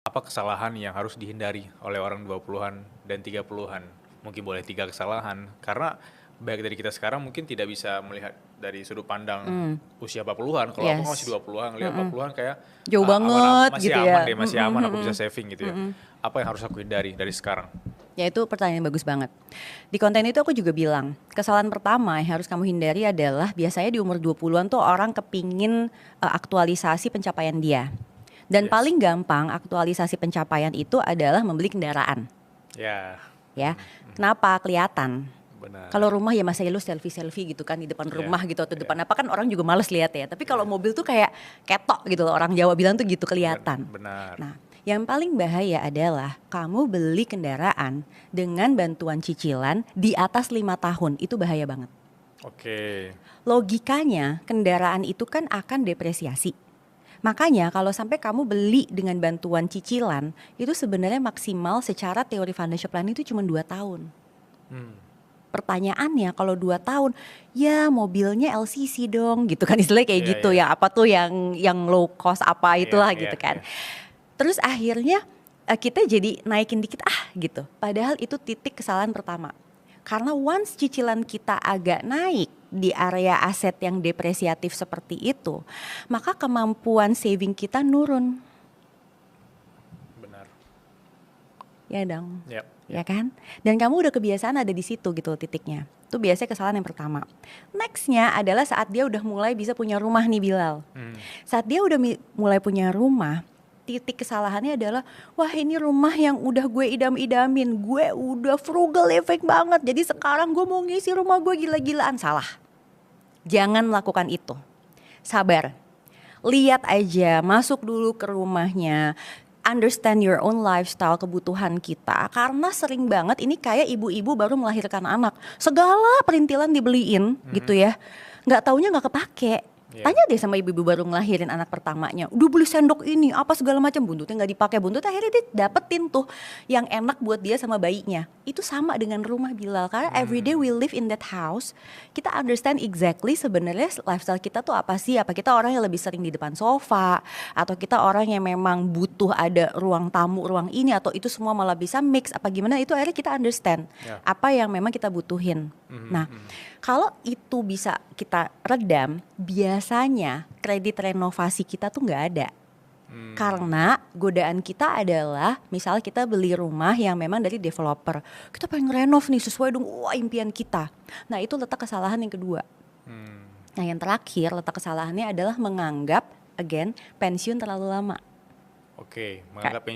apa kesalahan yang harus dihindari oleh orang 20-an dan 30-an? Mungkin boleh 3 kesalahan, karena baik dari kita sekarang mungkin tidak bisa melihat dari sudut pandang usia 40-an. Kalau aku masih Yes. 20-an, lihat 40-an kayak Jauh aman, banget masih gitu aman ya. deh, masih aman, aku bisa saving gitu ya. Apa yang harus aku hindari dari sekarang? Ya itu pertanyaan bagus banget. Di konten itu aku juga bilang, kesalahan pertama yang harus kamu hindari adalah biasanya di umur 20-an tuh orang kepingin aktualisasi pencapaian dia. Dan Yes. paling gampang aktualisasi pencapaian itu adalah membeli kendaraan. Ya, Kenapa? Kelihatan. benar. Kalau rumah ya masih lu selfie gitu kan di depan rumah gitu atau depan apa kan orang juga males lihat ya. Tapi kalau mobil tuh kayak ketok gitu loh, orang Jawa bilang tuh gitu, kelihatan. Benar. Nah, yang paling bahaya adalah kamu beli kendaraan dengan bantuan cicilan di atas 5 tahun. Itu bahaya banget. Oke. Logikanya kendaraan itu kan akan depresiasi. Makanya kalau sampai kamu beli dengan bantuan cicilan, itu sebenarnya maksimal secara teori financial planning itu cuma 2 tahun. Pertanyaannya kalau 2 tahun, ya mobilnya LCC dong gitu kan, istilahnya kayak Iya, gitu iya. ya, apa tuh yang low cost apa itulah Iya, gitu kan. iya. Terus akhirnya kita jadi naikin dikit gitu. Padahal itu titik kesalahan pertama. Karena once cicilan kita agak naik di area aset yang depresiatif seperti itu, maka kemampuan saving kita nurun. Benar. Ya dong. Yap. Ya kan? Dan kamu udah kebiasaan ada di situ gitu titiknya. Itu biasanya kesalahan yang pertama. Nextnya adalah saat dia udah mulai bisa punya rumah nih Bilal. Saat dia udah mulai punya rumah, titik kesalahannya adalah, wah ini rumah yang udah gue idam-idamin, gue udah frugal living banget, jadi sekarang gue mau ngisi rumah gue gila-gilaan. Salah. Jangan melakukan itu. Sabar. Lihat aja, masuk dulu ke rumahnya. Understand your own lifestyle, kebutuhan kita. Karena sering banget ini kayak ibu-ibu baru melahirkan anak, segala perintilan dibeliin gitu ya, nggak taunya nggak kepake. Tanya deh sama ibu-ibu baru ngelahirin anak pertamanya, udah beli sendok ini apa segala macam, buntutnya nggak dipakai, buntutnya akhirnya dia dapetin tuh yang enak buat dia sama bayinya. Itu sama dengan rumah Bilal, karena everyday we live in that house, kita understand exactly sebenarnya lifestyle kita tuh apa sih. Apa kita orang yang lebih sering di depan sofa, atau kita orang yang memang butuh ada ruang tamu, ruang ini, atau itu semua malah bisa mix apa gimana. Itu akhirnya kita understand apa yang memang kita butuhin. Nah, kalau itu bisa kita redam, biasanya kredit renovasi kita tuh nggak ada. Karena godaan kita adalah misalnya kita beli rumah yang memang dari developer, kita pengen renov nih sesuai dengan impian kita. Nah itu letak kesalahan yang kedua. Nah yang terakhir letak kesalahannya adalah menganggap again pensiun terlalu lama. Oke, menganggap